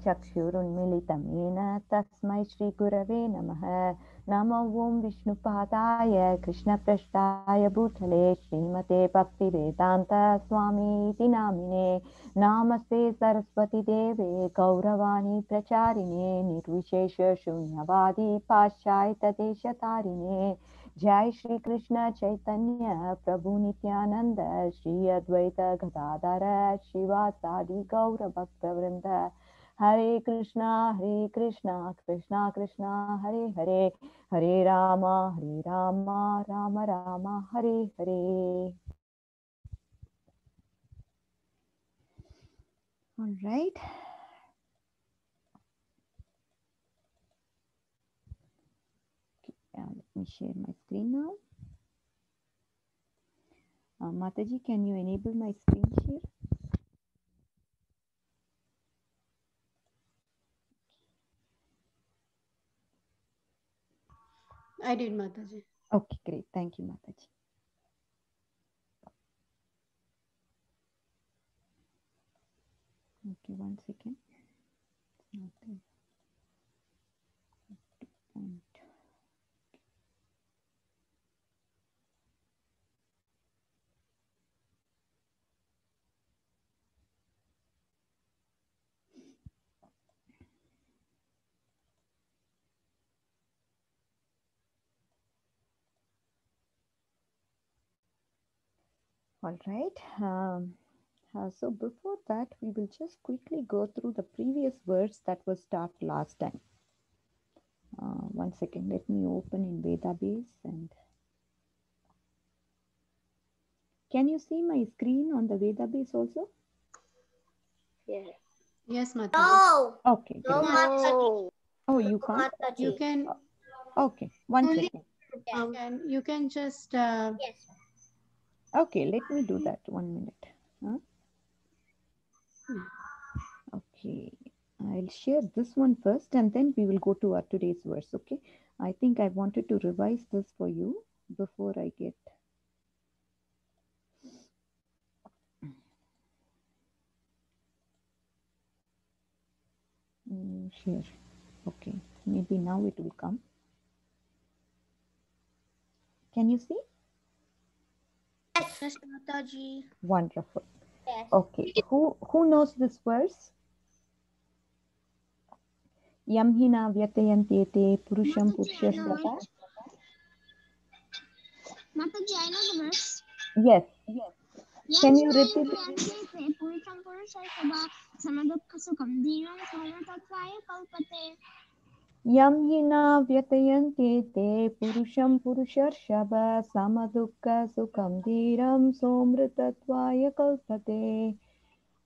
चक्षुरुन्मिलितं येन तस्मै श्रीगुरवे नमः। नमो ॐ विष्णुपादाय कृष्णपृष्ठाय भूतले श्रीमते भक्तिवेदान्त स्वामीति नामिने। नामस्ते सरस्वती देवे गौरवाणी प्रचारिणे निर्विशेष शून्यवादी पाश्चात्यदेशतारिणे। जय श्री कृष्ण चैतन्य प्रभु नित्यानंद श्री अद्वैत गदाधर शिवासादि गौर भक्तवृंद। हरे कृष्णा कृष्णा कृष्णा हरे हरे, हरे Ram Ram Ram Hare Hare. All right. Let me share my screen now. Mataji, can you enable my screen share? I did, Mataji. Okay, great. Thank you, Mataji. Okay, 1 second. Not there. Point. All right. So before that, we will just quickly go through the previous verse that was taught last time. 1 second. Let me open in database and. Can you see my screen on the database also? Yes. Yes, Mataji. No. Okay. No, Great. Mataji. Oh, you can't? You can. Okay. 1 second. You can just. Yes. Okay, let me do that. 1 minute. Okay, I'll share this one first and then we will go to our today's verse. Okay, I think I wanted to revise this for you before I get. Share. Okay, maybe now it will come. Can you see? Yes, Mataji. Wonderful. Yes. Okay, who knows this verse? Yam hina vyatayante te purusham purushasya. Mataji, I know the verse. Yes. Can you repeat? Yam hina vyatayante te purusham purusharshava samadukka sukham dhiram somritatvaya kalpate.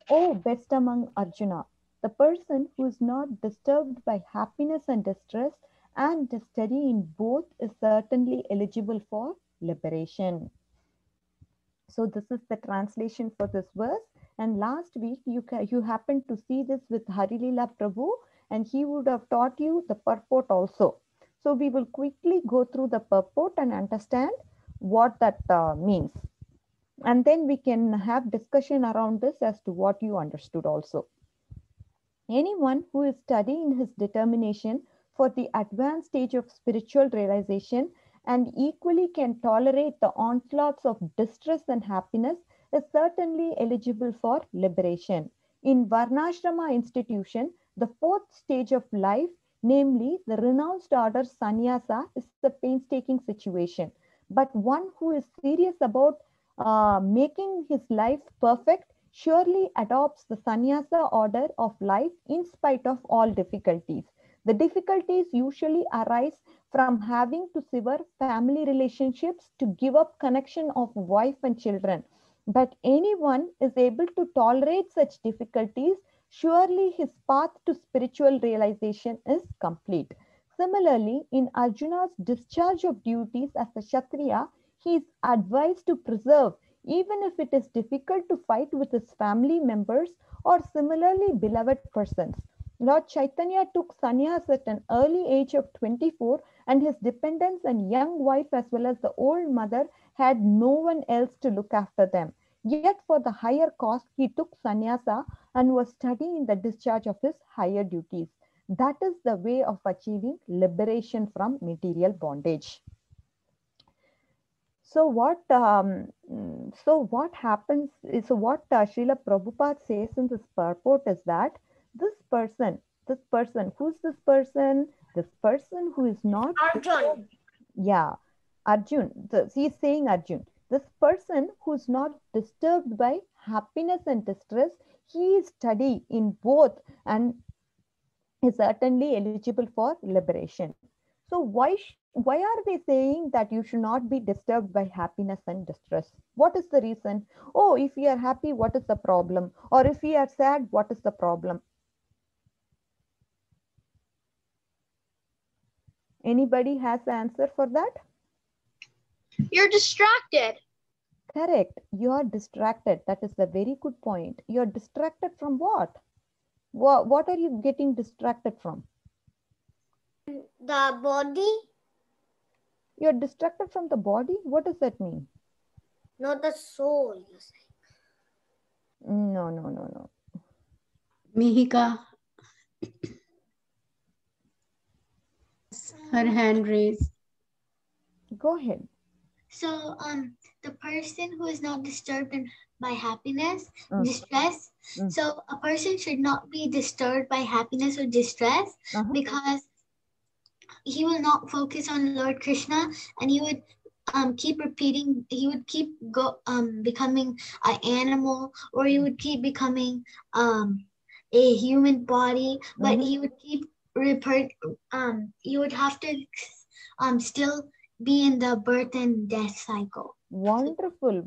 O best among Arjuna, the person who is not disturbed by happiness and distress and steady in both is certainly eligible for liberation. So this is the translation for this verse. And last week you happened to see this with Harilila Prabhu, and he would have taught you the purport also. So we will quickly go through the purport and understand what that means. And then we can have discussion around this as to what you understood also. Anyone who is studying his determination for the advanced stage of spiritual realization and equally can tolerate the onslaughts of distress and happiness is certainly eligible for liberation. In Varnashrama institution, the fourth stage of life, namely the renounced order sannyasa, is a painstaking situation. But one who is serious about making his life perfect surely adopts the sannyasa order of life in spite of all difficulties. The difficulties usually arise from having to sever family relationships to give up connection of wife and children. But anyone is able to tolerate such difficulties, surely his path to spiritual realization is complete. Similarly, in Arjuna's discharge of duties as a Kshatriya, he is advised to preserve, even if it is difficult to fight with his family members or similarly beloved persons. Lord Chaitanya took sannyas at an early age of 24, and his dependents and young wife as well as the old mother had no one else to look after them. Yet for the higher cost, he took sannyasa and was studying the discharge of his higher duties. That is the way of achieving liberation from material bondage. So what happens is, so what Srila Prabhupada says in this purport is that this person, who's this person? This person who is not Arjun. disturbed. Yeah, Arjun. He's saying Arjun. This person who's not disturbed by happiness and distress, he is steady in both and is certainly eligible for liberation. So why are they saying that you should not be disturbed by happiness and distress? What is the reason? Oh, if we are happy, what is the problem? Or if we are sad, what is the problem? Anybody has the answer for that? You're distracted. Correct. You are distracted. That is a very good point. You are distracted from what? What are you getting distracted from? The body, You are distracted from the body? What does that mean? not the soul. You say. No. Mihika, her hand raised. Go ahead. So, the person who is not disturbed by happiness, distress. So, a person should not be disturbed by happiness or distress because he will not focus on Lord Krishna, and he would keep repeating. He would keep becoming an animal, or he would keep becoming a human body, but he would keep you would have to still be in the birth and death cycle. Wonderful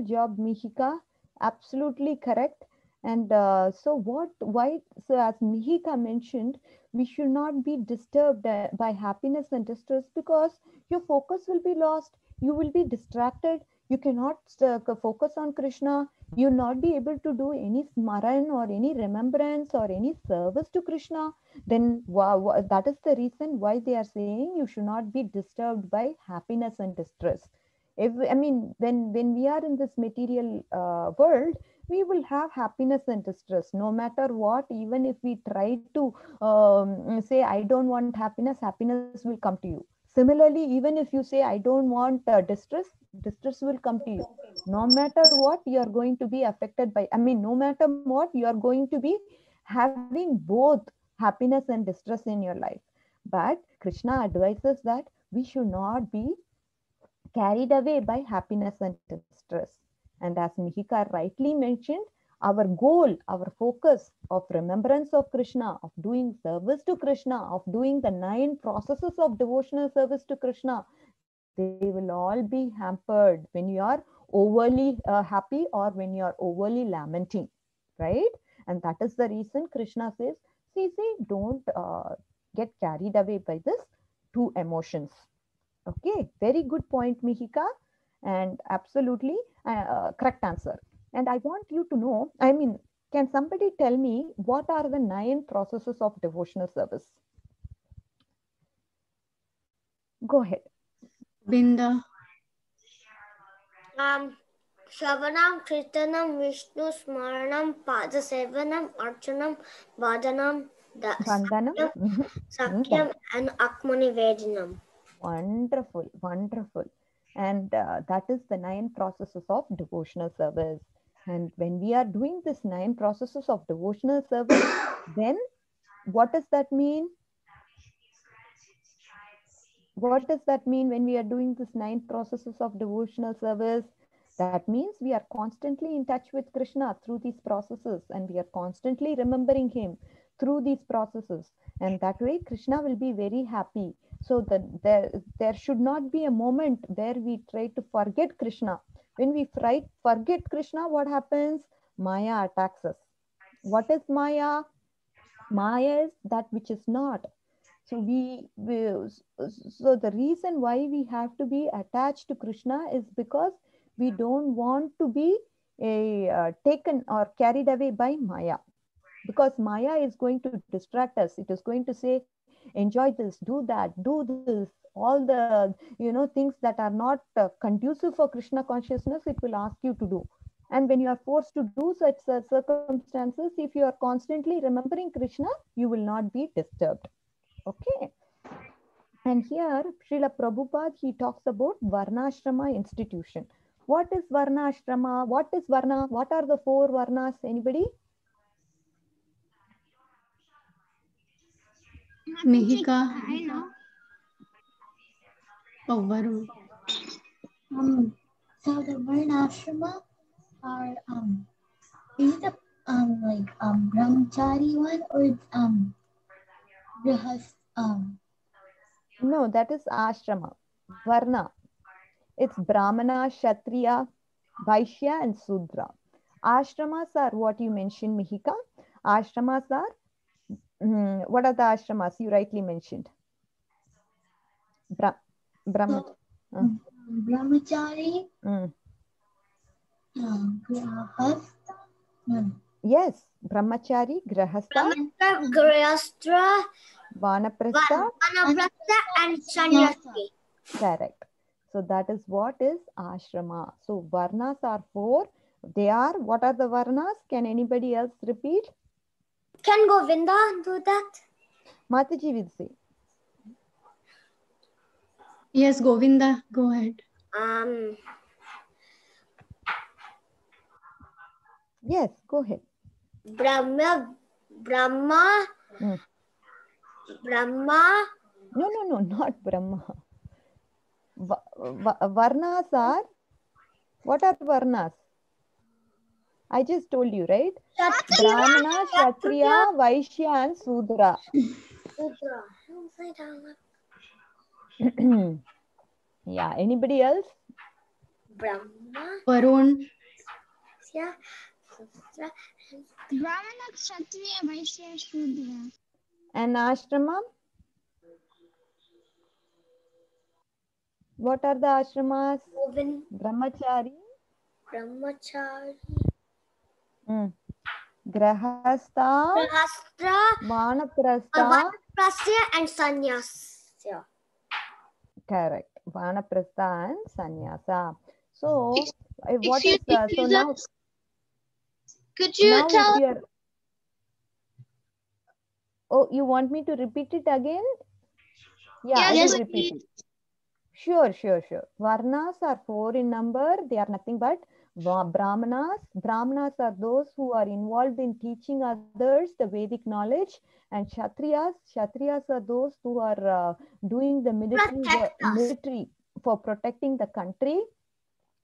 job, Mihika. Absolutely correct. And so as Mihika mentioned, we should not be disturbed by happiness and distress because your focus will be lost. You will be distracted. You cannot focus on Krishna. You'll not be able to do any smaran or any remembrance or any service to Krishna. Then that is the reason why they are saying you should not be disturbed by happiness and distress. When we are in this material world, we will have happiness and distress no matter what. Even if we try to say I don't want happiness, happiness will come to you. Similarly, even if you say I don't want distress will come to you. No matter what, you are going to be affected by, no matter what, you are going to be having both happiness and distress in your life. But Krishna advises that we should not be carried away by happiness and distress. And as Mihika rightly mentioned, our goal, our focus of remembrance of Krishna, of doing service to Krishna, of doing the 9 processes of devotional service to Krishna, they will all be hampered when you are overly happy or when you are overly lamenting, right? And that is the reason Krishna says, see, don't get carried away by this 2 emotions. Okay, very good point, Mihika, and absolutely correct answer. And I want you to know, can somebody tell me what are the 9 processes of devotional service? Go ahead. Binda. Shravanam, Kirtanam, Vishnu Smaranam, Padasevanam, Archanam, Vadanam, Sakyam, and Akmani Vedinam. Wonderful. And that is the 9 processes of devotional service. And when we are doing this 9 processes of devotional service, then what does that mean? What does that mean when we are doing this 9 processes of devotional service? That means we are constantly in touch with Krishna through these processes, and we are constantly remembering him through these processes. And that way Krishna will be very happy. So that there should not be a moment where we try to forget Krishna. When we forget Krishna, what happens? Maya attacks us. What is Maya? Maya is that which is not. So so the reason why we have to be attached to Krishna is because we don't want to be taken or carried away by Maya. Because Maya is going to distract us. It is going to say, enjoy this, do that, do this, all the things that are not conducive for Krishna consciousness, it will ask you to do. And when you are forced to do such circumstances, if you are constantly remembering Krishna, you will not be disturbed. Okay. And here, Srila Prabhupada, he talks about Varnashrama institution. What is Varnashrama? What is Varna? What are the 4 Varnas? Anybody? Mihika. I know. Oh, Varun. So the Varnashrama are is it like brahmachari one or grihast No, that is Ashrama. Varna. It's Brahmana, Kshatriya, Vaishya and Sudra. Ashramas are what you mentioned, Mihika. Ashramas are, what are the ashramas you rightly mentioned? Brahma. So, brahmachari, grihast. Yes, Brahmachari, Grahastha, Grihastra, Vanaprastha, and Sannyasi. Correct. So that is what is ashrama. So varnas are 4. They are, what are the varnas? Can anybody else repeat? Can Govinda do that? Mataji will say. Yes, Govinda, go ahead. Yes, go ahead. Brahma. No, not Brahma. Varnas are, what are varnas? I just told you, right? Brahmana, Kshatriya, Vaishya and Sudra. Yeah, anybody else? Brahma. Varun. Yeah. Brahmana, Kshatriya, Vaishya, Shudra. And ashrama? What are the ashramas? Brahmachari. Grahastha. Vanaprastha. And Sannyasa. Correct. Vanaprastha and sannyasa. So, what is so now? Could you now tell? we are, oh, you want me to repeat it again? Yeah, Yes, I will repeat it. Sure. Varnas are 4 in number. They are nothing but Brahmanas. Brahmanas are those who are involved in teaching others the Vedic knowledge. And Kshatriyas are those who are doing the military for protecting the country.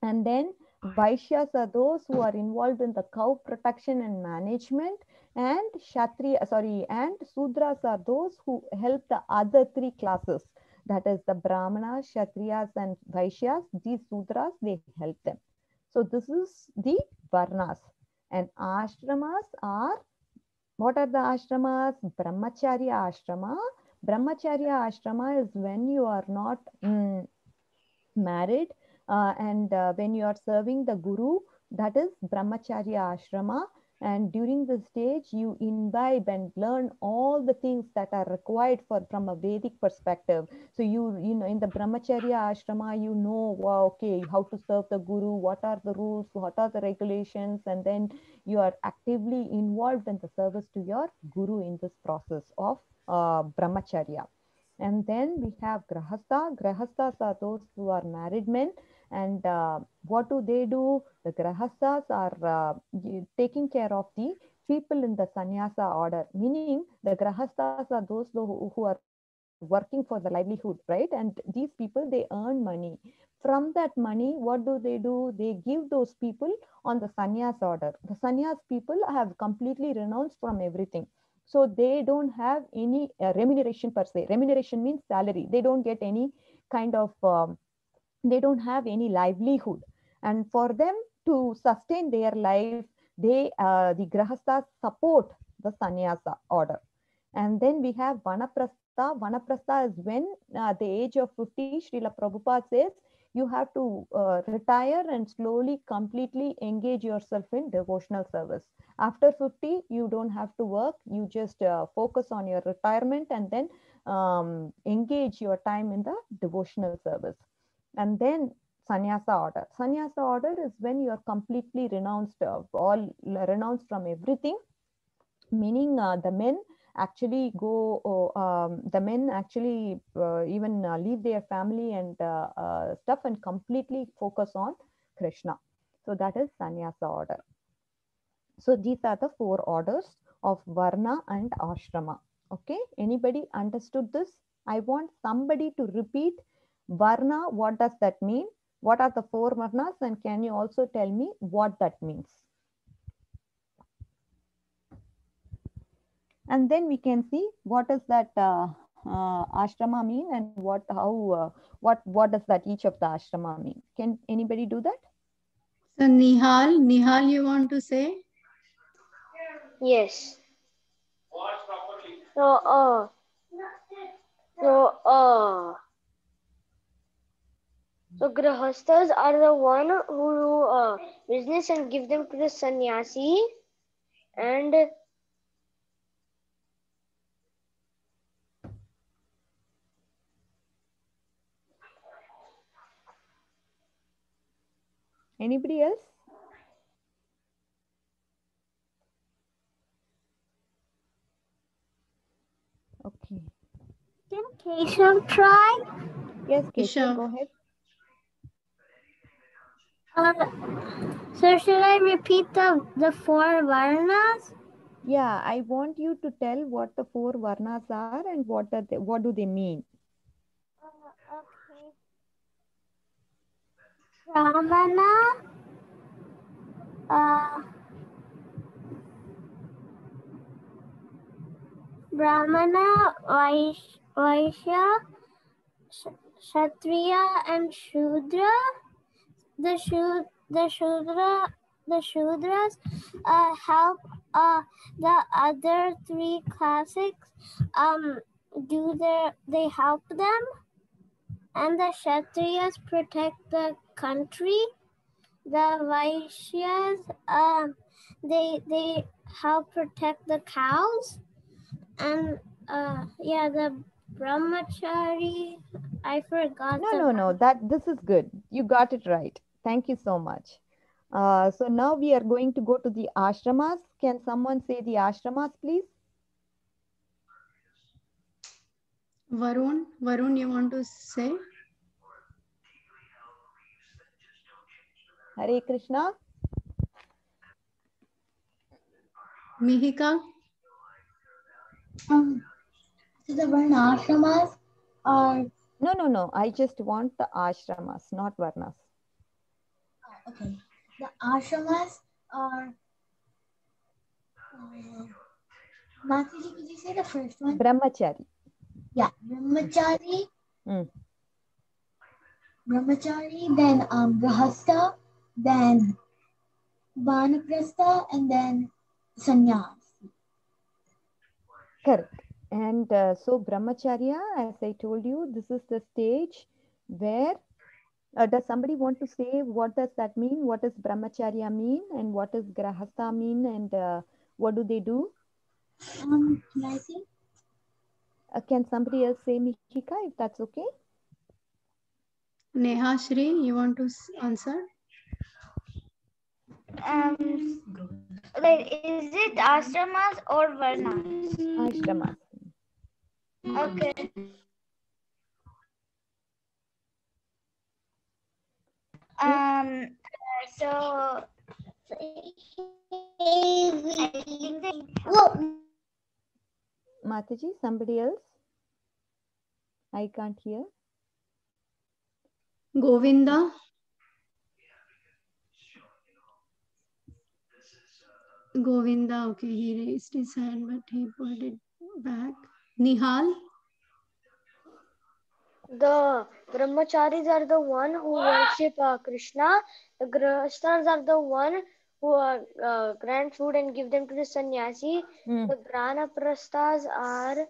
And then Vaishyas are those who are involved in the cow protection and management. And and Sudras are those who help the other 3 classes. That is the Brahmanas, Kshatriyas and Vaishyas. These Sudras, they help them. So this is the Varnas. And Ashramas are, what are the Ashramas? Brahmacharya Ashrama. Brahmacharya Ashrama is when you are not married and when you are serving the Guru, that is Brahmacharya Ashrama. And during this stage, you imbibe and learn all the things that are required from a Vedic perspective. So you know, in the Brahmacharya Ashrama, you know, wow, okay, how to serve the Guru, what are the rules, what are the regulations, and then you are actively involved in the service to your Guru in this process of Brahmacharya. And then we have Grahastha. Grahasthas are those who are married men. And what do? The Grahasthas are taking care of the people in the sannyasa order, meaning the Grahasthas are those who are working for the livelihood, right? And these people, they earn money. From that money, what do? They give those people on the sannyas order. The sannyas people have completely renounced from everything. So they don't have any remuneration per se. Remuneration means salary. They don't get any kind of they don't have any livelihood, and for them to sustain their life, the grahasthas support the sannyasa order. And then we have vanaprastha. Vanaprastha is when at the age of 50, Srila Prabhupada says you have to retire and slowly completely engage yourself in devotional service. After 50, you don't have to work, you just focus on your retirement and then engage your time in the devotional service. And then Sannyasa order. Sannyasa order is when you are completely renounced from everything, meaning the men actually even leave their family and stuff and completely focus on Krishna. So that is sannyasa order. So these are the 4 orders of varna and ashrama. Okay, anybody understood this? I want somebody to repeat varna. What does that mean? What are the 4 varnas, and can you also tell me what that means? And then we can see what does that ashrama mean, and what does that each of the ashrama mean. Can anybody do that? So Nihal, you want to say? Yes. So, so grahastas are the one who do business and give them to the sannyasi, and Anybody else? Okay. can Keshav try? Yes, Keshav, Keshav. go ahead. So should I repeat the 4 varnas? Yeah, I want you to tell what the 4 varnas are and what do they mean. Okay. Brahmana, Vaishya, Kshatriya, and Shudra. The Shudras help the other 3 classics. They help them, and the Kshatriyas protect the country. The Vaishyas they help protect the cows, and the Brahmachari, I forgot. No. This is good. You got it right. Thank you so much. So now we are going to go to the ashramas. Can someone say the ashramas, please? Varun, you want to say? Hare Krishna. Mihika? So the varnashramas are No. I just want the ashramas, not varnas. okay. The ashramas are Mataji, could you say the first one? Brahmachari. Yeah, brahmachari. Mm. Brahmachari, then grahastha, then vanaprastha, and then sannyas. Correct. And so brahmacharya, as I told you, this is the stage where does somebody want to say what does that mean? What does brahmacharya mean, and what does grahastha mean, and what do they do? Can I say? Can somebody else say, Mihika, if that's okay? Neha Shri, you want to answer? Like, is it ashramas or varnas? Ashramas. Okay. So Mataji, somebody else? I can't hear. Govinda? Govinda, okay, he raised his hand, but he put it back. Nihal? The brahmacharis are the one who worship Krishna. The grahasthas are the one who grant food and give them to the sannyasi. The granaprasthas are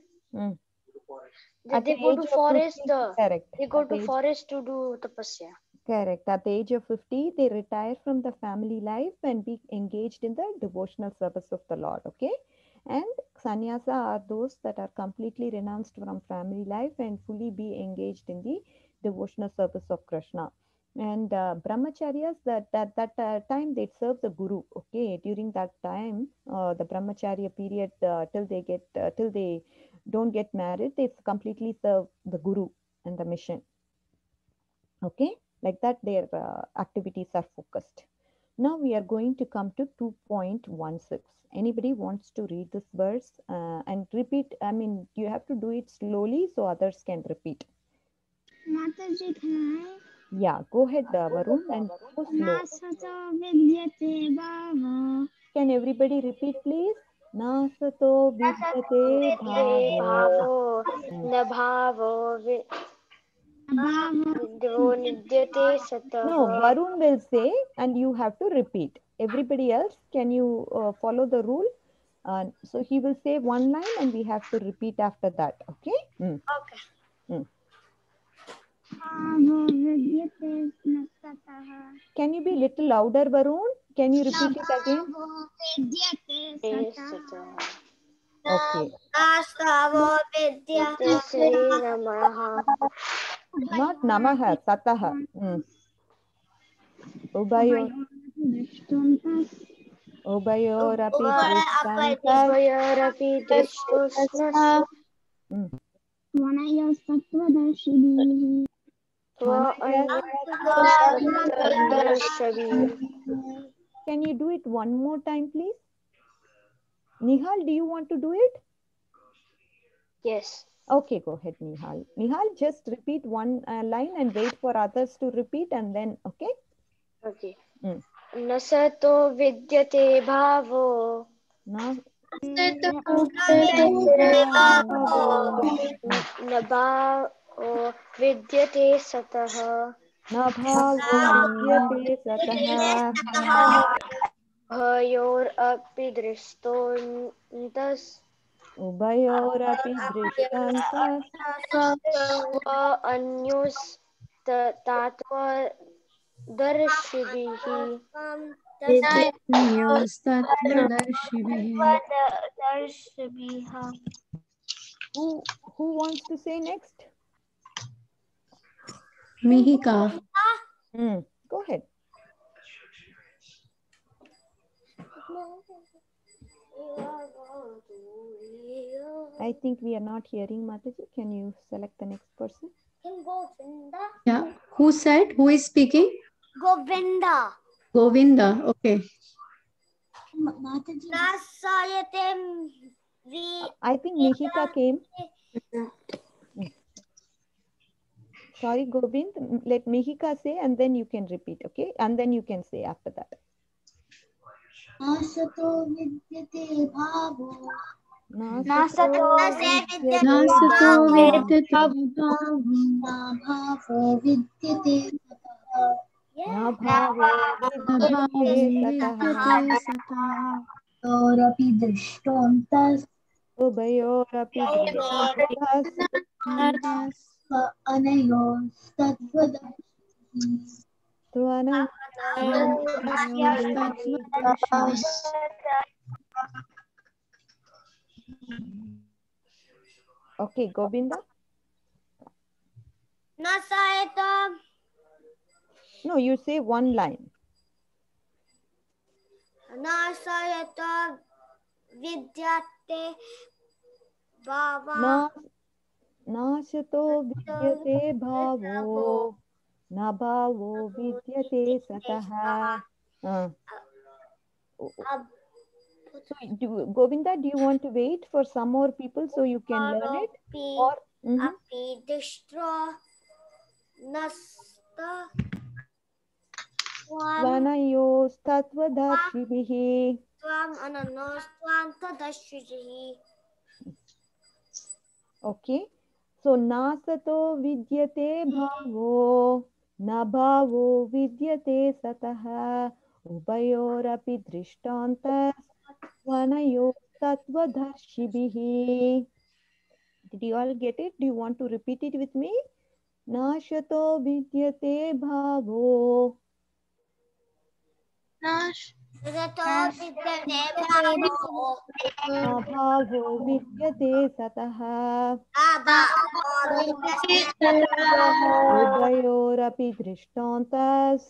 they go to forest. 50, correct. They go to forest to do tapasya. Correct. At the age of 50, they retire from the family life and be engaged in the devotional service of the Lord. Okay. And sannyasa are those that are completely renounced from family life and fully be engaged in the devotional service of Krishna. And brahmacharyas, that time they serve the guru. Okay, during that time, the brahmacharya period, till they don't get married, they completely serve the guru and the mission. Okay, like that their activities are focused. Now we are going to come to 2.16. Anybody wants to read this verse and repeat? I mean, you have to do it slowly so others can repeat. Mataji, can I? Yeah, go ahead, Varun, and go slow. Nasato vidyate bhavo. Can everybody repeat, please? Nasato vidyate bhavo. भावो न भावो Bhavo विद्यो निद्यते सतः No, Varun will say and you have to repeat. Everybody else, can you follow the rule? So he will say one line and we have to repeat after that. Okay? Okay. bhavo vidyate satah. Can you be little louder, Varun? Can you repeat it again? Bhavo vidyate satah. Okay. नास्तावो विद्यते नमः Not namaha, sataha. Ubayor. Ubayorapi drishtantas. उभयोरपि दृष्टोष्णः Vanayasthatvadarshibhi. त्वन्यद्दर्शभिः Can you do it one more time, please? Nihal, do you want to do it? Yes. Okay, go ahead, Nihal. Nihal, just repeat one line and wait for others to repeat and then, okay? Okay. न सतो विद्यते भावो Now, न भावो विद्यते सतः na bhavo vidyate satah. भयोरपि दृष्टोऽन्तस् Ubayorapi drishtantas. अन्योस्तत्त्वदर्शिभिः Who wants to say next? Mihika. Go ahead. I think we are not hearing Mataji. Can you select the next person? Yeah. Who said? Who is speaking? Govinda. Govinda. Okay. I think Mihika came. Sorry, Govind. Let Mihika say and then you can repeat, okay? And then you can say after that. Nasato vidyate bhavo. Nasato vidyate Bhavo vidyate satah. na bhavo vidyate satah. Ubayorapi drishtantas. Ubayorapi drishtantas. Okay, Govinda. No, you say one line. Nasayata vidyate bhava. Nasato vidyate bhavo. Na bhavo vidyate satah. So, Govinda, do you want to wait for some more people so you can learn it? Or Api distro nasta Vanayostatvadarshibihi. Tvam ananostam tadashrihi. Okay. So, nasato vidyate bhavo. Na bhavo vidyate satah. Ubayorapi drishtantas. Vanayostatvadarshibihi. Did you all get it? Do you want to repeat it with me? Nashato vidyate bhavo. Nasato vidyate bhavo. Bhavo vidyate satah. Bhavo Ubayorapi drishtantas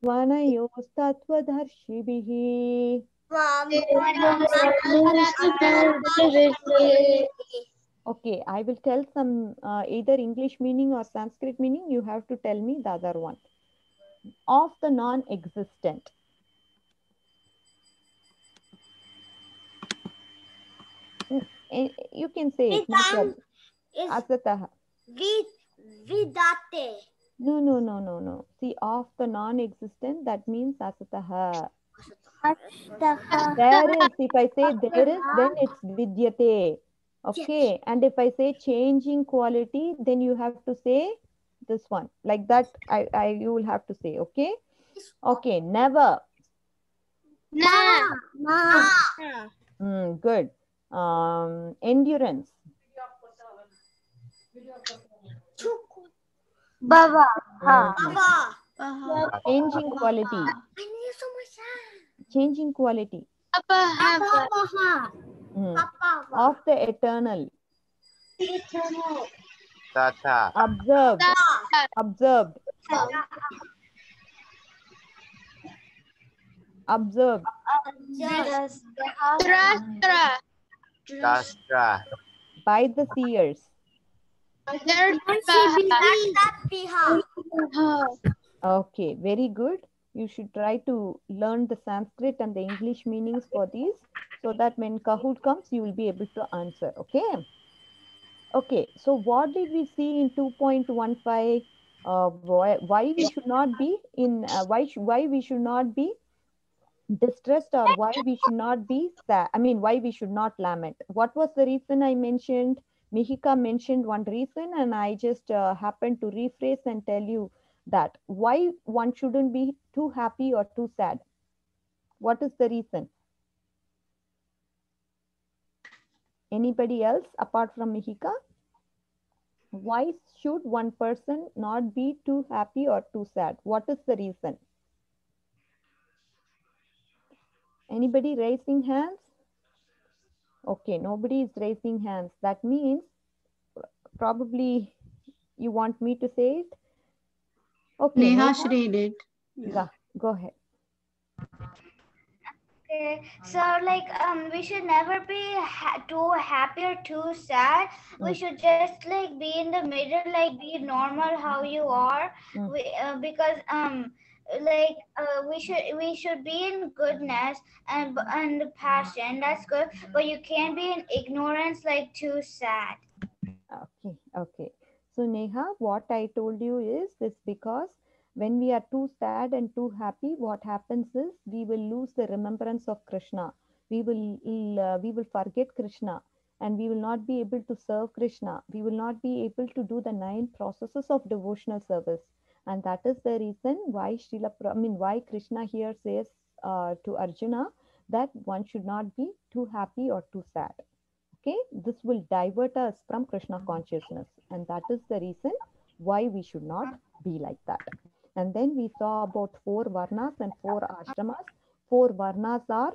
Svanayostatvadharshibihi. Okay, I will tell some either English meaning or Sanskrit meaning. You have to tell me the other one. Of the non-existent. You can say it. No problem. Asataha. Vidate. No. See, of the non-existent, that means asataha. There is, if I say there is, then it's vidyate. Okay, and if I say changing quality, then you have to say this one. Like that, you will have to say, okay? Okay, never. Good. Endurance. Baba. Changing quality. Changing quality. Of the eternal. Observed. Observed. Observed. By the seers. Okay, very good. You should try to learn the Sanskrit and the English meanings for these so that when Kahoot comes, you will be able to answer. Okay. Okay. So what did we see in 2.15? Why we should not be in why we should not be distressed, or why we should not be sad. I mean, why we should not lament. What was the reason I mentioned? Mihika mentioned one reason, and I just happened to rephrase and tell you that why one shouldn't be too happy or too sad. What is the reason? Anybody else apart from Mihika? Why should one person not be too happy or too sad? What is the reason? Anybody raising hands? Okay, nobody is raising hands. That means probably you want me to say it? Okay, Neha read it. Yeah. Go ahead. Okay, so like we should never be too happy or too sad. We should just like be in the middle, like be normal how you are. Because we should be in goodness and passion. That's good, but you can't be in ignorance, like too sad. Okay. So Neha, what I told you is this: because when we are too sad and too happy, what happens is we will lose the remembrance of Krishna. We will forget Krishna, and we will not be able to serve Krishna. We will not be able to do the 9 processes of devotional service, and that is the reason why why Krishna here says to Arjuna that one should not be too happy or too sad. Okay, this will divert us from Krishna consciousness, and that is the reason why we should not be like that. And then we saw about 4 varnas and 4 ashramas. 4 varnas are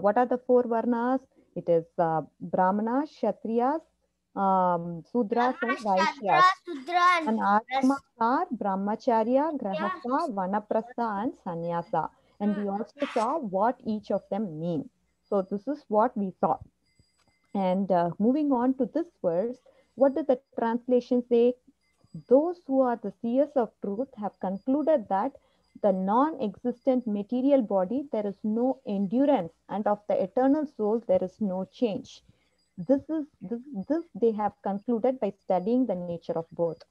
what are the 4 varnas? It is brahmanas, kshatriyas, sudras, and vaishyas. And ashramas are brahmacharya, grahastha, vanaprastha, and sannyasa. And we also saw what each of them mean. So this is what we saw. And moving on to this verse, what does the translation say? Those who are the seers of truth have concluded that the non-existent material body, there is no endurance, and of the eternal soul, there is no change. This they have concluded by studying the nature of both.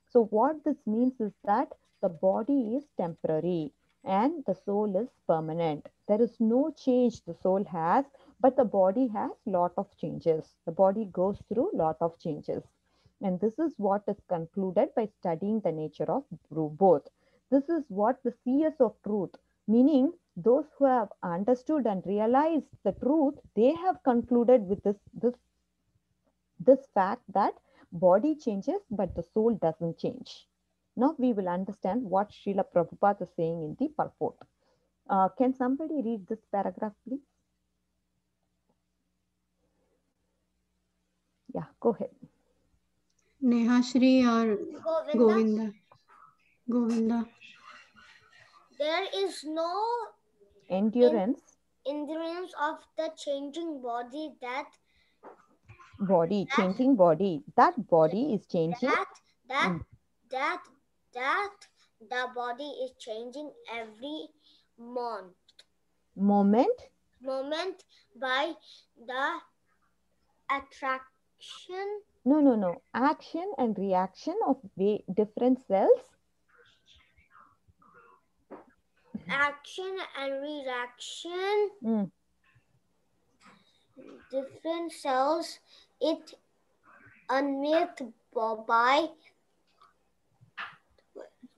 So what this means is that the body is temporary and the soul is permanent. There is no change the soul has, but the body has lot of changes. The body goes through lot of changes. And this is what is concluded by studying the nature of both. This is what the seers of truth, meaning those who have understood and realized the truth, they have concluded with this fact that body changes but the soul doesn't change. Now we will understand what Srila Prabhupada is saying in the purport. Can somebody read this paragraph, please? Yeah, go ahead. Nehashri or Govinda. Govinda. There is no Endurance. endurance of the changing body Changing body. That body is changing. That the body is changing every moment by the attraction. No. Action and reaction of different cells. Action and reaction. Different cells. It unmade by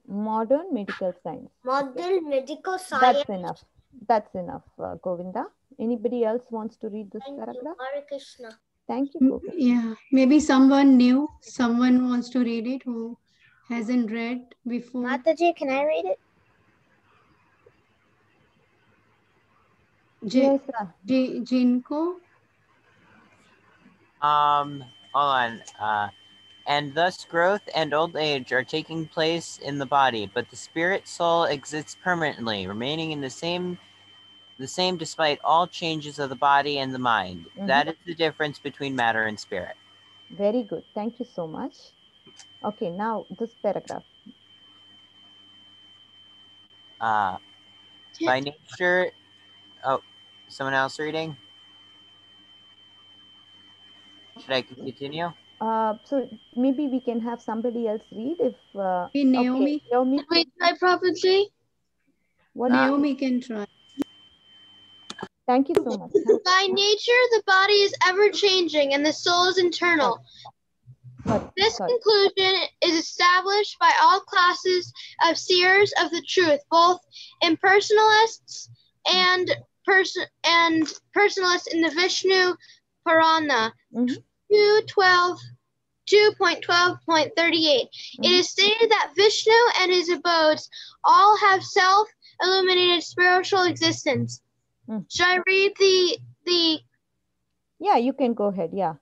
modern medical science. Modern medical science. That's enough, Govinda. Anybody else wants to read this paragraph? Hare Krishna. Thank you, Govinda. Yeah, maybe someone new, someone wants to read it who hasn't read before. Mataji, can I read it? Yes, Jinko? Hold on. And thus growth and old age are taking place in the body, but the spirit soul exists permanently, remaining in the same despite all changes of the body and the mind. That is the difference between matter and spirit. Very good. Thank you so much. Okay, now this paragraph. By nature, oh, someone else reading? Should I continue? So maybe we can have somebody else read if Naomi. Okay, Naomi. Can we try properly? Naomi can try. Thank you so much. By nature, the body is ever changing and the soul is internal. This conclusion is established by all classes of seers of the truth, both impersonalists and personalists in the Vishnu Purana 2.12.38. It is stated that Vishnu and his abodes all have self-illuminated spiritual existence. Should I read the? Yeah, you can go ahead. Yeah.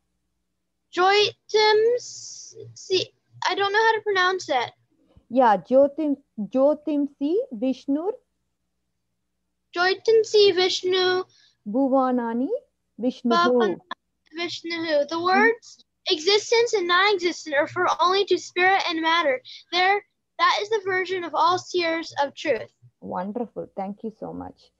Jyotim, see, I don't know how to pronounce it. Yeah, Jyotim si Vishnu. Jyotim si Vishnu. Bhuvanani Vishnu. Vishnu. The words existence and non-existent refer only to spirit and matter. That is the version of all seers of truth. Wonderful. Thank you so much.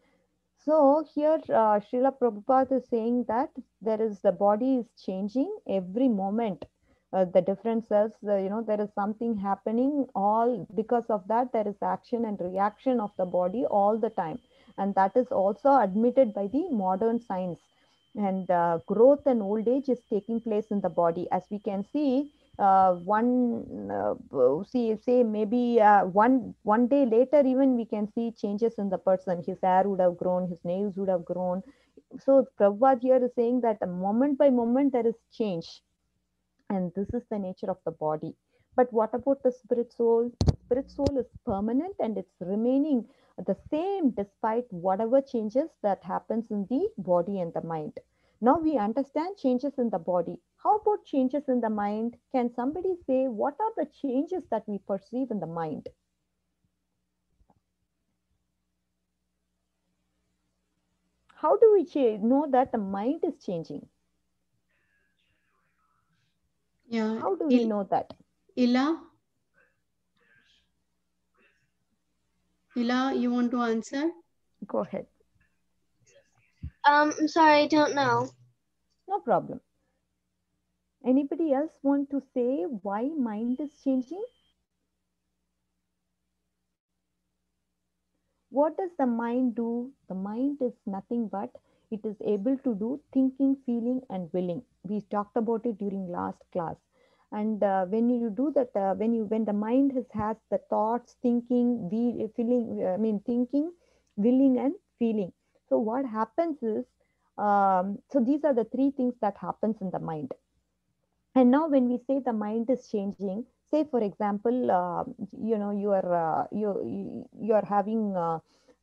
So here Srila Prabhupada is saying that the body is changing every moment. The different cells, there is something happening all because of that. There is action and reaction of the body all the time. And that is also admitted by the modern science. And growth and old age is taking place in the body. As we can see, maybe one day later even we can see changes in the person. His hair would have grown, his nails would have grown. So Prabhupada here is saying that moment by moment there is change, and this is the nature of the body. But what about the spirit soul? Spirit soul is permanent and it's remaining the same despite whatever changes that happens in the body and the mind. Now we understand changes in the body. How about changes in the mind? Can somebody say what are the changes that we perceive in the mind? How do we know that the mind is changing? Yeah. How do we know that? Ila, you want to answer? Go ahead. I'm sorry, I don't know. No problem. Anybody else want to say why mind is changing? What does the mind do? The mind is nothing but it is able to do thinking, feeling, and willing. We talked about it during last class. And when you do that, when the mind has the thoughts, thinking, thinking, willing, and feeling. So what happens is, so these are the three things that happens in the mind. And now when we say the mind is changing, say for example, you are having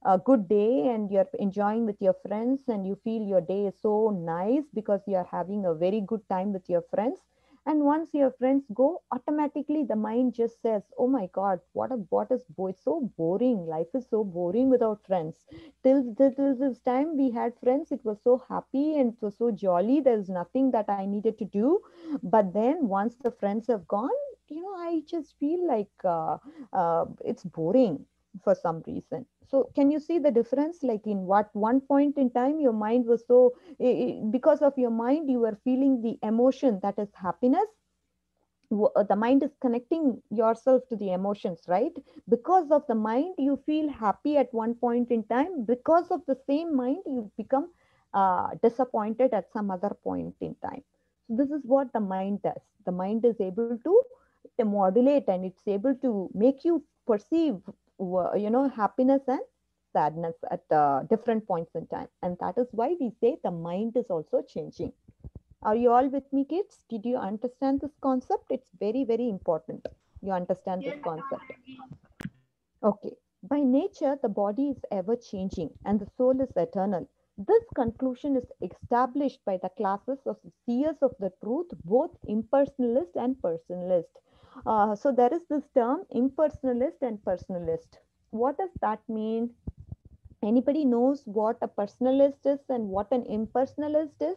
a good day and you're enjoying with your friends and you feel your day is so nice because you're having a very good time with your friends. And once your friends go, automatically the mind just says, oh my God, it's so boring. Life is so boring without friends. Till this time we had friends, it was so happy and it was so jolly. There's nothing that I needed to do. But then once the friends have gone, I just feel like it's boring for some reason. So can you see the difference? Like in what one point in time your mind was so, because of your mind you were feeling the emotion that is happiness. The mind is connecting yourself to the emotions, right? Because of the mind you feel happy at one point in time. Because of the same mind you become disappointed at some other point in time. So this is what the mind does. The mind is able to modulate and it's able to make you perceive happiness and sadness at different points in time. And that is why we say the mind is also changing. Are you all with me, kids? Did you understand this concept? It's very, very important. You understand this concept. Okay. By nature, the body is ever changing and the soul is eternal. This conclusion is established by the classes of the seers of the truth, both impersonalist and personalist. So there is this term impersonalist and personalist. What does that mean? Anybody knows what a personalist is and what an impersonalist is?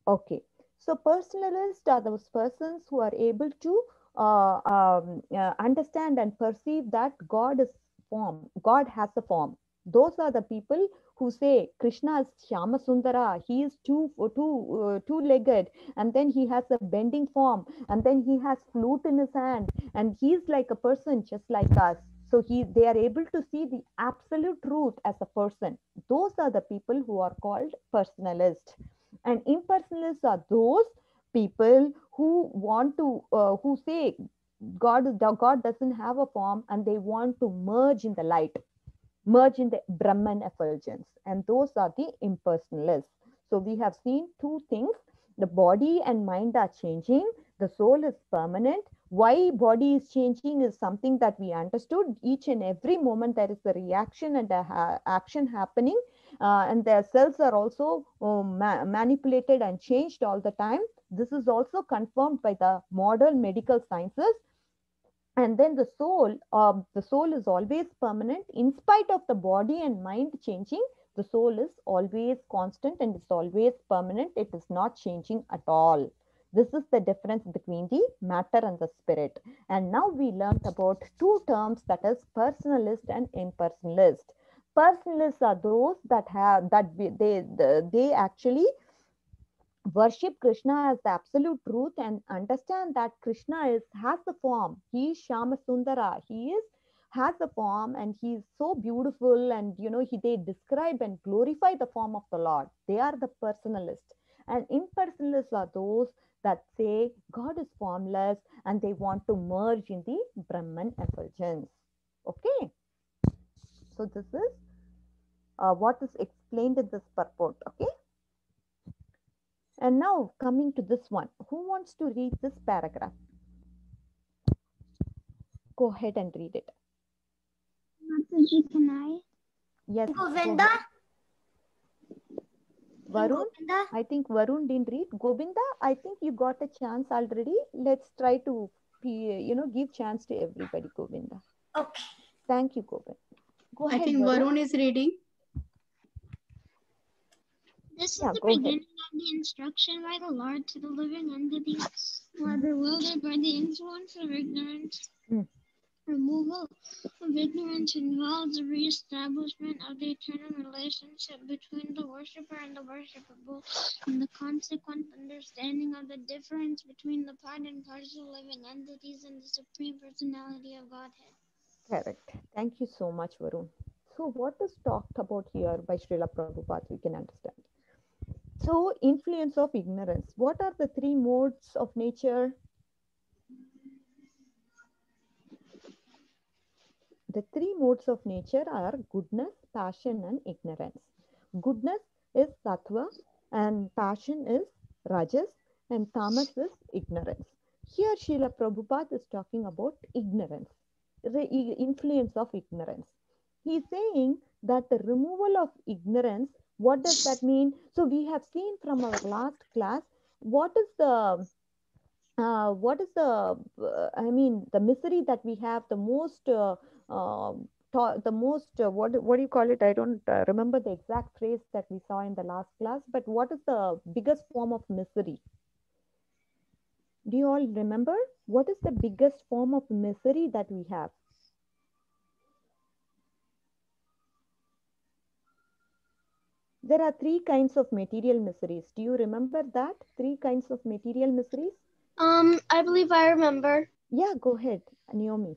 Okay, so personalists are those persons who are able to understand and perceive that God is form. God has a form. Those are the people who say Krishna is Shyama Sundara. He is two-legged, and then he has a bending form, and then he has flute in his hand, and he is like a person just like us. So they are able to see the absolute truth as a person. Those are the people who are called personalists. And impersonalists are those people who want to who say God doesn't have a form and they want to merge in the light, merge in the Brahman effulgence. And those are the impersonalists. So we have seen two things. The body and mind are changing. The soul is permanent. Why body is changing is something that we understood. Each and every moment there is a reaction and a action happening. And their cells are also manipulated and changed all the time. This is also confirmed by the modern medical sciences. And then the soul is always permanent in spite of the body and mind changing. The soul is always constant and it's always permanent. It is not changing at all. This is the difference between the matter and the spirit. And now we learned about two terms, that is personalist and impersonalist. Personalists are those that have they actually worship Krishna as the absolute truth and understand that Krishna has the form. He is Shama Sundara. He has a form and he is so beautiful, and they describe and glorify the form of the Lord. They are the personalists. And impersonalists are those that say God is formless and they want to merge in the Brahman effulgence. Okay. So this is what is explained in this purport. Okay. And now coming to this one, who wants to read this paragraph? Go ahead and read it. Mataji, can I? Yes. Govinda? Varun? I think Varun didn't read. Govinda, I think you got a chance already. Let's try to, give chance to everybody, Govinda. Okay. Thank you, Govinda. Go ahead, I think Varun is reading. This is the beginning of the instruction by the Lord to the living entities who are bewildered by the influence of ignorance. Removal of ignorance involves the re-establishment of the eternal relationship between the worshipper and the worshipable, and the consequent understanding of the difference between the part and parcel living entities and the Supreme Personality of Godhead. Correct. Thank you so much, Varun. So what is talked about here by Srila Prabhupada, we can understand. So influence of ignorance. What are the three modes of nature? The three modes of nature are goodness, passion, and ignorance. Goodness is sattva, and passion is rajas, and tamas is ignorance. Here, Srila Prabhupada is talking about ignorance. influence of ignorance. He's saying that the removal of ignorance, what does that mean? So we have seen from our last class, what is the I mean, the misery that we have, the most what do you call it? I don't remember the exact phrase that we saw in the last class, but what is the biggest form of misery? Do you all remember? What is the biggest form of misery that we have? There are three kinds of material miseries. Do you remember that? Three kinds of material miseries? I believe I remember. Yeah, go ahead, Naomi.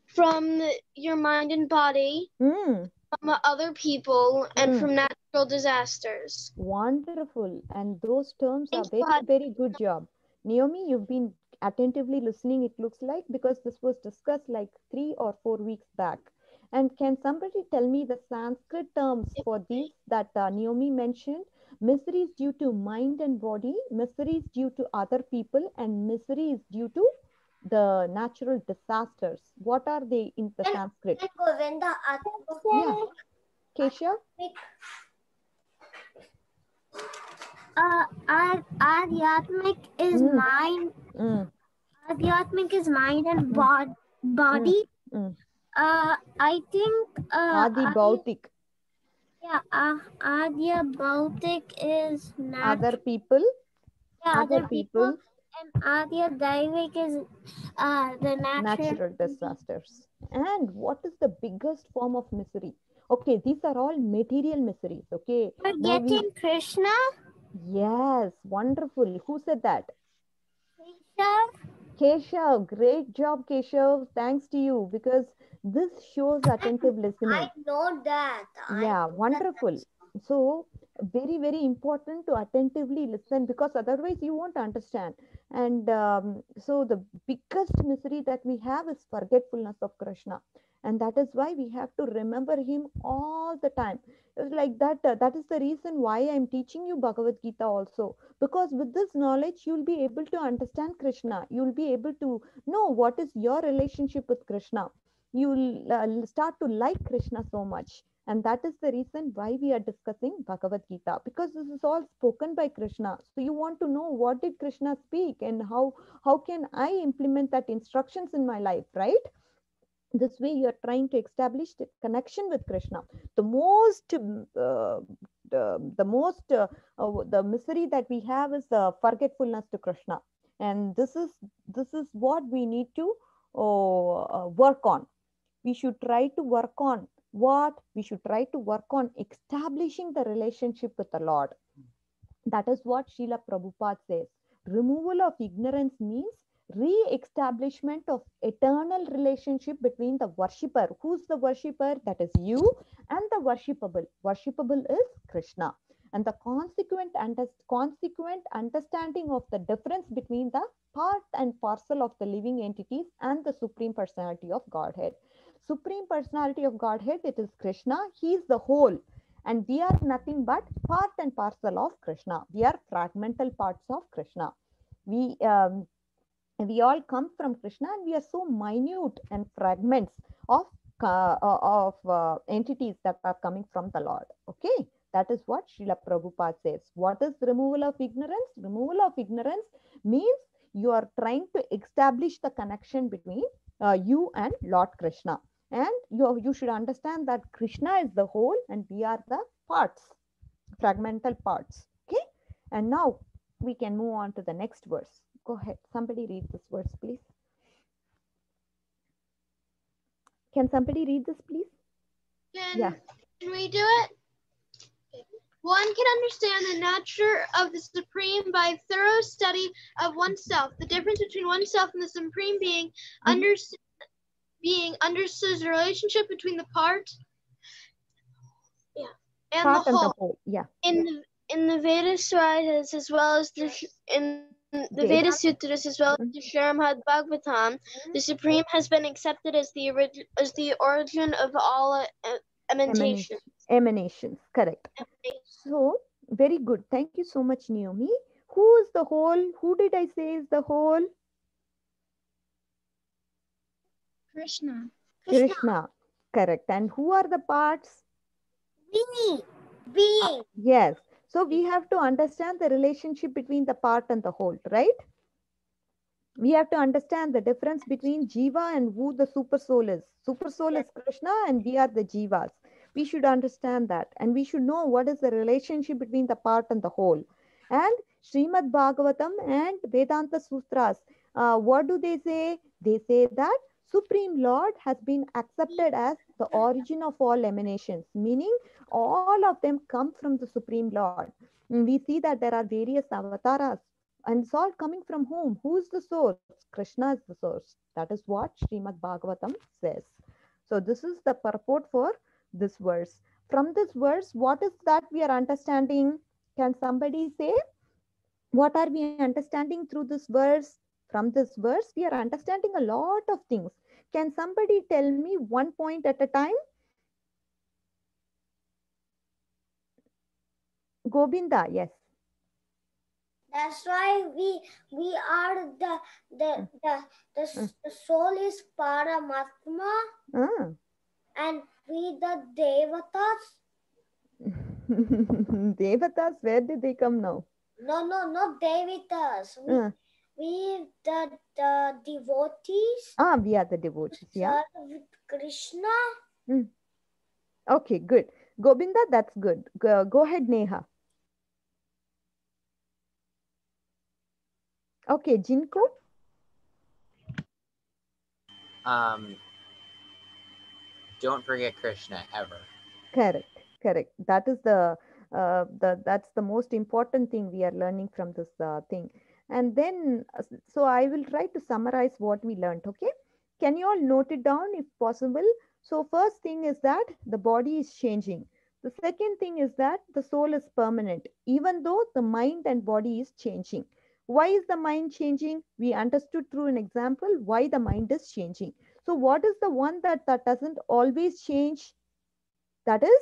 From your mind and body, from other people, and from natural disasters. Wonderful. And those terms are very, very good job. Naomi, you've been attentively listening, it looks like, because this was discussed like 3 or 4 weeks back. And can somebody tell me the Sanskrit terms for these that Naomi mentioned? Miseries due to mind and body, miseries due to other people, and miseries due to the natural disasters. What are they in the Sanskrit? Yeah. Kesha? Adhyatmic is mind. Adhyatmic is mind and body. I think Adi Bhautik. Yeah, Adya Bhautik is Other people. Yeah, other people. And Adya Daivik is the natural disasters. And what is the biggest form of misery? Okay, these are all material miseries. Okay. Forgetting Krishna. Yes, wonderful. Who said that? Keshav. Keshav, great job, Keshav. Thanks to you, because this shows attentive listening. I know that. Yeah, wonderful. So very, very important to attentively listen, because otherwise you won't understand. And so the biggest misery that we have is forgetfulness of Krishna, and that is why we have to remember him all the time. It's like that. That is the reason why I'm teaching you Bhagavad Gita also, because with this knowledge you'll be able to understand Krishna. You'll be able to know what is your relationship with Krishna. You'll start to like Krishna so much. And that is the reason why we are discussing Bhagavad Gita, because this is all spoken by Krishna. So you want to know what did Krishna speak, and how can I implement that instructions in my life, right? This way you are trying to establish the connection with Krishna. The most the misery that we have is the forgetfulness to Krishna, and this is what we need to work on. We should try to work on what? We should try to work on establishing the relationship with the Lord. That is what Srila Prabhupada says. Removal of ignorance means re-establishment of eternal relationship between the worshipper. Who's the worshipper? That is you, and the worshipable. Worshipable is Krishna. And the consequent understanding of the difference between the part and parcel of the living entities and the Supreme Personality of Godhead. Supreme Personality of Godhead, it is Krishna. He is the whole. And we are nothing but part and parcel of Krishna. We are fragmental parts of Krishna. We all come from Krishna, and we are so minute and fragments of entities that are coming from the Lord. Okay, that is what Srila Prabhupada says. What is removal of ignorance? Removal of ignorance means you are trying to establish the connection between you and Lord Krishna. And you should understand that Krishna is the whole and we are the parts, fragmental parts. Okay, and now we can move on to the next verse. Go ahead, somebody read this verse, please. Can somebody read this, please? Can we do it? One can understand the nature of the Supreme by thorough study of oneself. The difference between oneself and the Supreme Being understood the relationship between the part and Part the whole. Yeah. In the Veda Sutras as well as in the Veda Sutras as well as the Srimad Bhagavatam, the Supreme has been accepted as the origin of all emanations. Emanations, correct. So very good. Thank you so much, Naomi. Who is the whole? Who did I say is the whole? Krishna. Krishna. Correct. And who are the parts? Being. Yes. So we have to understand the relationship between the part and the whole, right? We have to understand the difference between Jiva and who the super soul is. Super soul is Krishna and we are the Jivas. We should understand that. And we should know what is the relationship between the part and the whole. And Srimad Bhagavatam and Vedanta Sutras, what do they say? They say that Supreme Lord has been accepted as the origin of all emanations, meaning all of them come from the Supreme Lord. We see that there are various avatars, and it's all coming from whom? Who is the source? Krishna is the source. That is what Srimad Bhagavatam says. So this is the purport for this verse. From this verse, what is that we are understanding? Can somebody say? What are we understanding through this verse? From this verse, we are understanding a lot of things. Can somebody tell me one point at a time? Govinda, yes. That's why we are the soul is Paramatma, and we the Devatas. Devatas, where did they come now? No, not Devatas. We the devotees. We are the devotees, yeah. Serve Krishna. Okay, good. Govinda, that's good. Go ahead, Neha. Okay, Jinko. Don't forget Krishna ever. Correct. That is that's the most important thing we are learning from this thing. And then, so I will try to summarize what we learned. Okay, can you all note it down if possible? So first thing is that the body is changing. The second thing is that the soul is permanent, even though the mind and body is changing. Why is the mind changing? We understood through an example why the mind is changing. So what is the one that doesn't always change? That is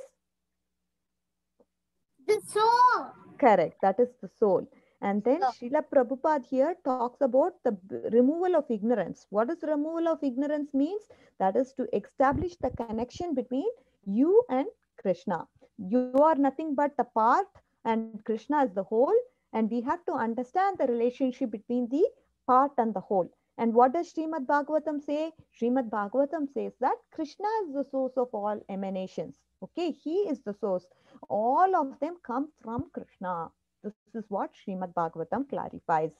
the soul. Correct. That is the soul. And then Srila Prabhupada here talks about the removal of ignorance. What does removal of ignorance means? That is to establish the connection between you and Krishna. You are nothing but the part and Krishna is the whole. And we have to understand the relationship between the part and the whole. And what does Srimad Bhagavatam say? Srimad Bhagavatam says that Krishna is the source of all emanations. Okay, he is the source. All of them come from Krishna. This is what Srimad Bhagavatam clarifies.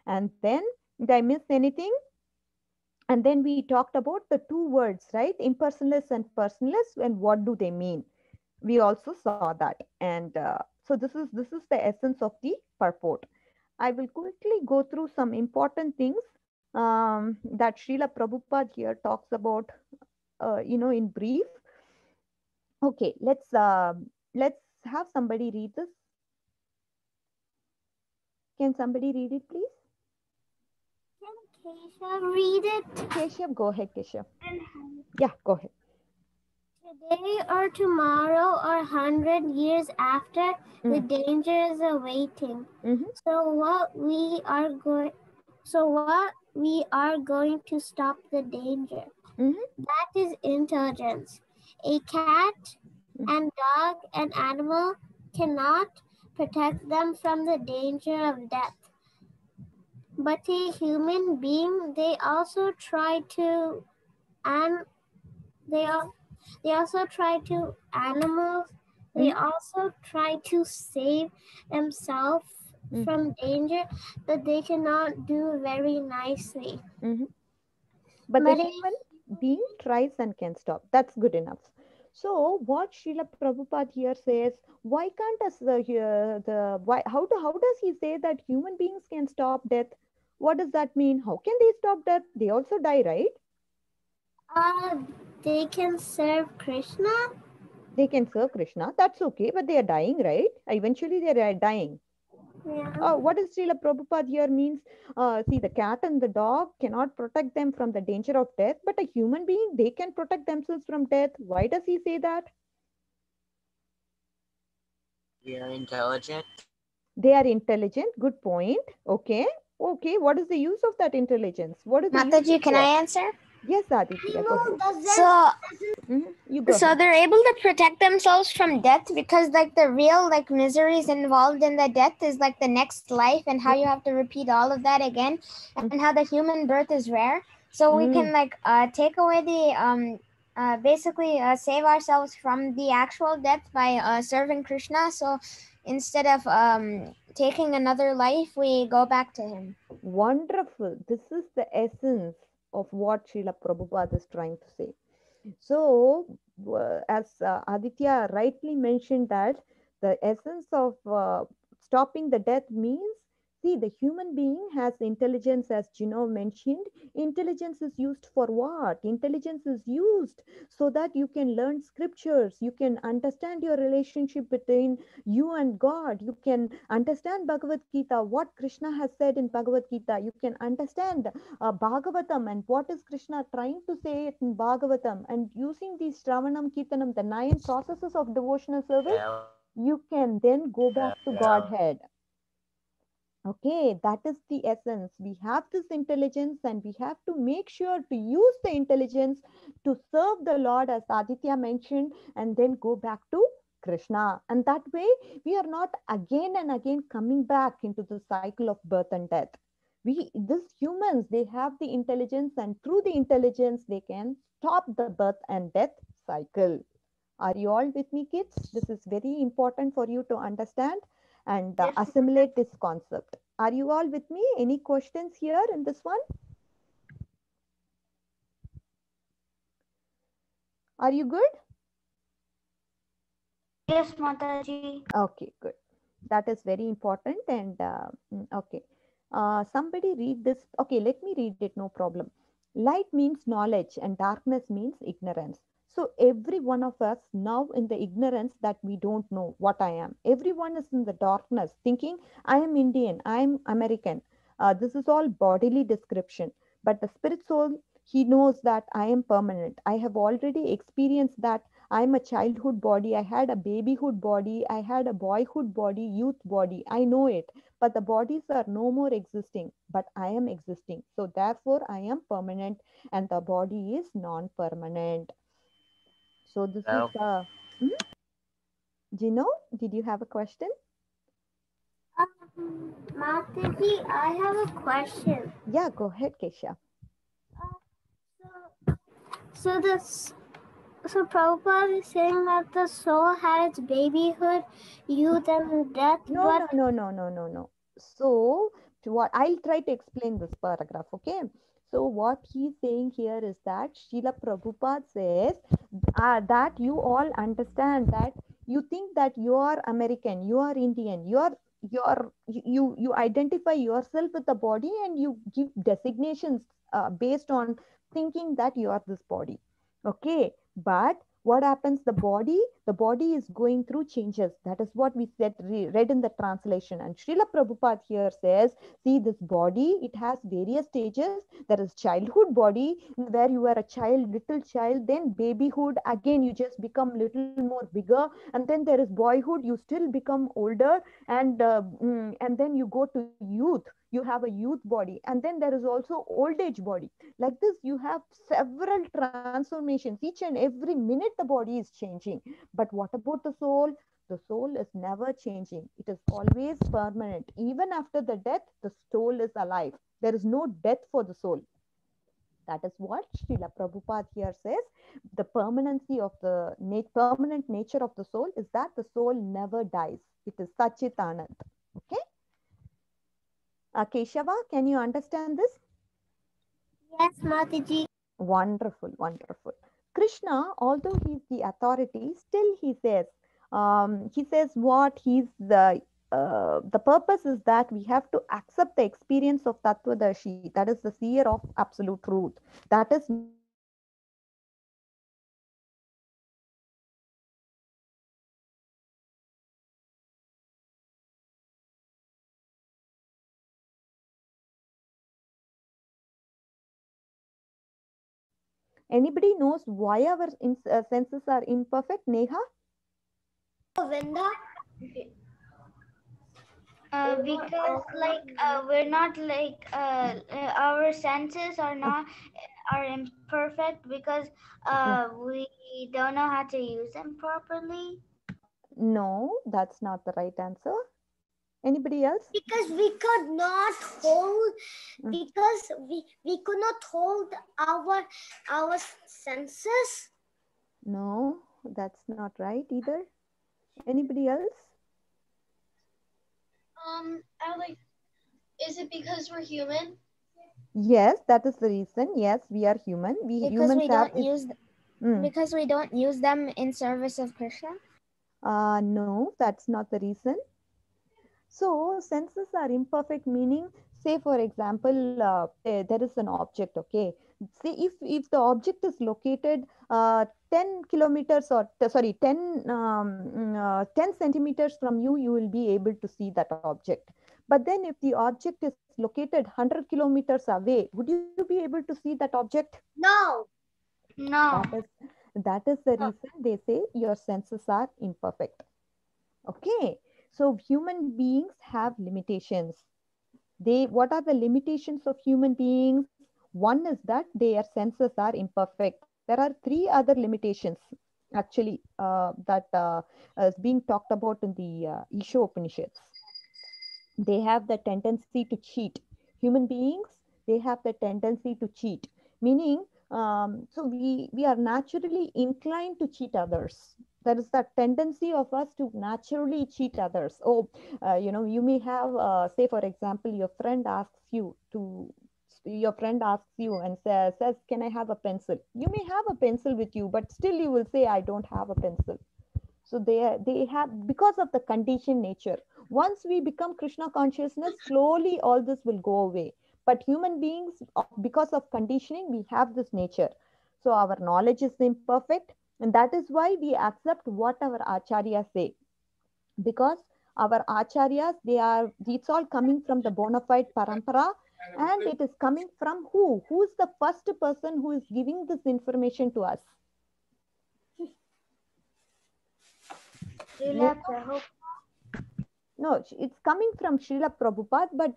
And then, did I miss anything? And then we talked about the two words, right? Impersonalist and personalist, and what do they mean? We also saw that. And so this is the essence of the purport. I will quickly go through some important things that Srila Prabhupada here talks about, in brief. Okay, let's have somebody read this. Can somebody read it, please? Can Keshav read it? Keshav, go ahead, Keshav. Yeah, go ahead. Today or tomorrow or 100 years after, the danger is awaiting. So what we are going to stop the danger. That is intelligence. A cat and dog and animal cannot protect them from the danger of death. But a human being, they also try to animals, they also try to save themselves from danger that they cannot do very nicely. But a human being tries and can stop. That's good enough. So what Srila Prabhupada here says, why can't us how does he say that human beings can stop death? What does that mean? How can they stop death? They also die, right? They can serve Krishna. They can serve Krishna. That's okay, but they are dying, right? Eventually they are dying. Yeah. What does Srila Prabhupada here means? See, the cat and the dog cannot protect them from the danger of death, but a human being, they can protect themselves from death. Why does he say that? We are intelligent. They are intelligent. Good point. Okay. What is the use of that intelligence? What is the Mataji, can I answer? Yes, Aditya, go ahead. So You go so ahead. they're able to protect themselves from death because like the real like miseries involved in the death is like the next life and how you have to repeat all of that again and how the human birth is rare. So we can like take away the basically save ourselves from the actual death by serving Krishna. So instead of taking another life, we go back to him. Wonderful. This is the essence of what Srila Prabhupada is trying to say. So, as Aditya rightly mentioned, that the essence of stopping the death means, see, the human being has intelligence, as Gino mentioned. Intelligence is used for what? Intelligence is used so that you can learn scriptures, you can understand your relationship between you and God, you can understand Bhagavad Gita, what Krishna has said in Bhagavad Gita, you can understand Bhagavatam and what is Krishna trying to say in Bhagavatam, and using these Shravanam, Kirtanam, the 9 processes of devotional service, you can then go back to Godhead. Okay, that is the essence. We have this intelligence and we have to make sure to use the intelligence to serve the Lord, as Aditya mentioned, and then go back to Krishna. And that way, we are not again and again coming back into the cycle of birth and death. These humans, they have the intelligence, and through the intelligence, they can stop the birth and death cycle. Are you all with me, kids? This is very important for you to understand and assimilate this concept. Are you all with me? Any questions here in this one? Are you good? Yes, Mataji. Okay, good. That is very important. And okay, somebody read this. Okay, let me read it, no problem. Light means knowledge and darkness means ignorance. So every one of us now in the ignorance that we don't know what I am. Everyone is in the darkness thinking I am Indian, I am American. This is all bodily description. But the spirit soul, he knows that I am permanent. I have already experienced that I'm a childhood body, I had a babyhood body, I had a boyhood body, youth body. I know it. But the bodies are no more existing, but I am existing. So therefore, I am permanent and the body is non permanent. So this is mhm. Gino, did you have a question? Mataji, I have a question. Yeah, go ahead, Kesha. So Prabhupada is saying that the soul had its babyhood, youth, and death, No, no, no, no, no, no, no. So, what I'll try to explain this paragraph, okay? So, what he's saying here is that Srila Prabhupada says that you all understand that you think that you are American, you are Indian, you identify yourself with the body and you give designations based on thinking that you are this body, okay? But what happens, the body is going through changes. That is what we said, read in the translation. And Srila Prabhupada here says, see, this body, it has various stages. There is childhood body where you are a child, little child, then babyhood, again you just become little more bigger, and then there is boyhood, you still become older, and then you go to youth, you have a youth body, and then there is also old age body. Like this, you have several transformations. Each and every minute the body is changing. But what about the soul? The soul is never changing. It is always permanent. Even after the death, the soul is alive. There is no death for the soul. That is what Srila Prabhupada here says. The permanency of the permanent nature of the soul is that the soul never dies. It is Sachit Anand. Okay? Keshava, can you understand this? Yes, Mataji. Wonderful, wonderful. Krishna, although he's the authority, still he says what he's the purpose is that we have to accept the experience of Tattvadarshi, that is the seer of absolute truth. That is not something that we can do it by ourselves. We have to accept the experience of Tattvadarshi. Anybody knows why our senses are imperfect? Neha? Govinda. Because like we're not like our senses are not are imperfect because we don't know how to use them properly? No, that's not the right answer. Anybody else? Because we could not hold, because we could not hold our senses. No, that's not right either. Anybody else? Is it because we're human? Yes, that is the reason. Yes, we are human. We Because humans we have don't use because we don't use them in service of Krishna. No, that's not the reason. So senses are imperfect, meaning, say for example, there is an object. Okay, see if the object is located 10 kilometers or sorry 10 centimeters from you, you will be able to see that object. But then if the object is located 100 kilometers away, would you be able to see that object? No. No. That is the reason they say your senses are imperfect. Okay, so human beings have limitations. What are the limitations of human beings? One is that their senses are imperfect. There are three other limitations actually that is being talked about in the Isha Upanishads. They have the tendency to cheat. Human beings, they have the tendency to cheat, meaning so we are naturally inclined to cheat others. There is that tendency of us to naturally cheat others. Oh, you may have say for example your friend asks you and says, can I have a pencil? You may have a pencil with you, but still you will say, I don't have a pencil. So they have, because of the conditioned nature. Once we become Krishna consciousness, slowly all this will go away. But human beings, because of conditioning, we have this nature. So our knowledge is imperfect, and that is why we accept what our acharyas say. Because our acharyas, it's all coming from the bona fide parampara, and it is coming from who? Who is the first person who is giving this information to us? Srila Prabhupada. No, it's coming from Srila Prabhupada, but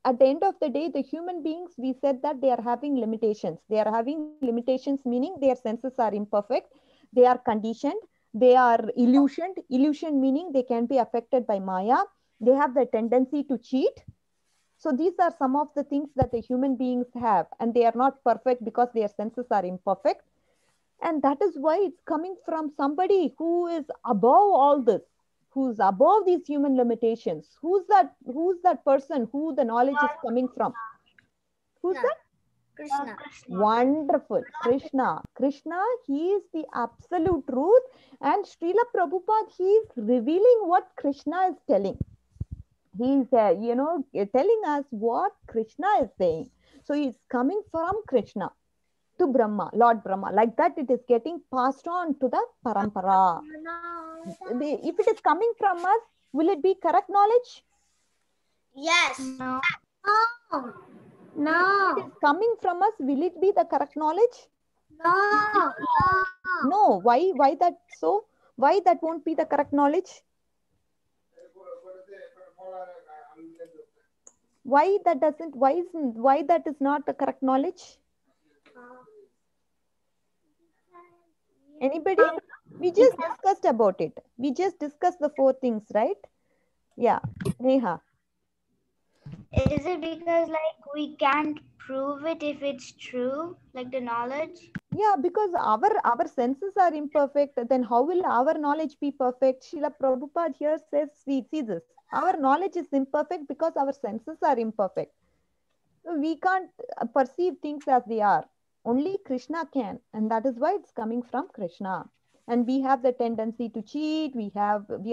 at the end of the day, the human beings, we said that they are having limitations. They are having limitations, meaning their senses are imperfect, they are conditioned, they are illusioned. Illusion meaning they can be affected by Maya. They have the tendency to cheat. So these are some of the things that the human beings have, and they are not perfect because their senses are imperfect. And that is why it's coming from somebody who is above all this, who's above these human limitations. Who's that person who the knowledge is coming from? Who's that? Krishna. Wonderful. Krishna, he is the absolute truth, and Srila Prabhupada, he is revealing what Krishna is telling. He is telling us what Krishna is saying. So he is coming from Krishna to Brahma, Lord Brahma. Like that, it is getting passed on to the parampara. If it is coming from us, will it be correct knowledge? Yes. No. No. If it is coming from us, will it be the correct knowledge? No. No. Why that so? Why that won't be the correct knowledge? Why that is not the correct knowledge? Anybody? We just discussed about it. We just discussed the 4 things, right? Yeah. Neha. Is it because like we can't prove it if it's true, like the knowledge? Yeah, because our senses are imperfect, then how will our knowledge be perfect? Srila Prabhupada here says, see this. Our knowledge is imperfect because our senses are imperfect. So we can't perceive things as they are. Only Krishna can, and that is why it's coming from Krishna. And we have the tendency to cheat. We are the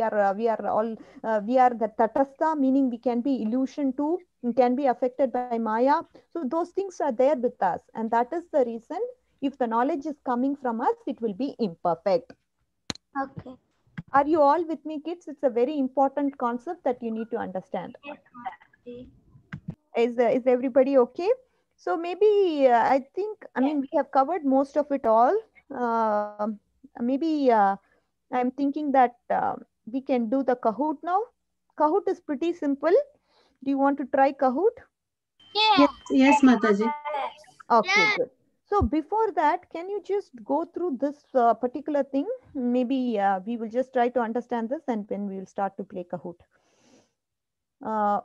tatastha, meaning we can be illusion too. We can be affected by Maya. So those things are there with us, and that is the reason. If the knowledge is coming from us, it will be imperfect. Okay. Are you all with me, kids? It's a very important concept that you need to understand. Is everybody okay? So maybe we have covered most of it all. Maybe I'm thinking that we can do the Kahoot now. Kahoot is pretty simple. Do you want to try Kahoot? Yes, Mataji. Okay, good. So before that, can you just go through this particular thing? Maybe we will just try to understand this, and then we will start to play Kahoot.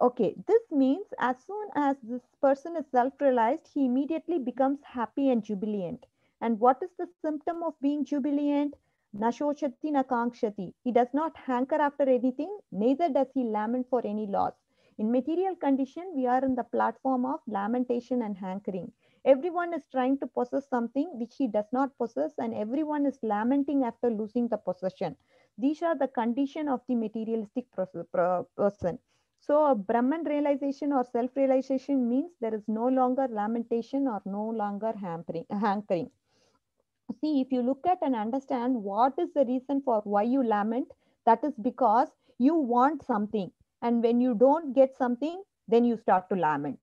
Okay, this means as soon as this person is self-realized, he immediately becomes happy and jubilant. And what is the symptom of being jubilant? Nashochati na kankshati. He does not hanker after anything, neither does he lament for any loss. In material condition, we are in the platform of lamentation and hankering. Everyone is trying to possess something which he does not possess, and everyone is lamenting after losing the possession. These are the condition of the materialistic person. So, a Brahman realization or self realization means there is no longer lamentation or no longer hankering. See, if you look at and understand what is the reason for why you lament, that is because you want something. And when you don't get something, then you start to lament.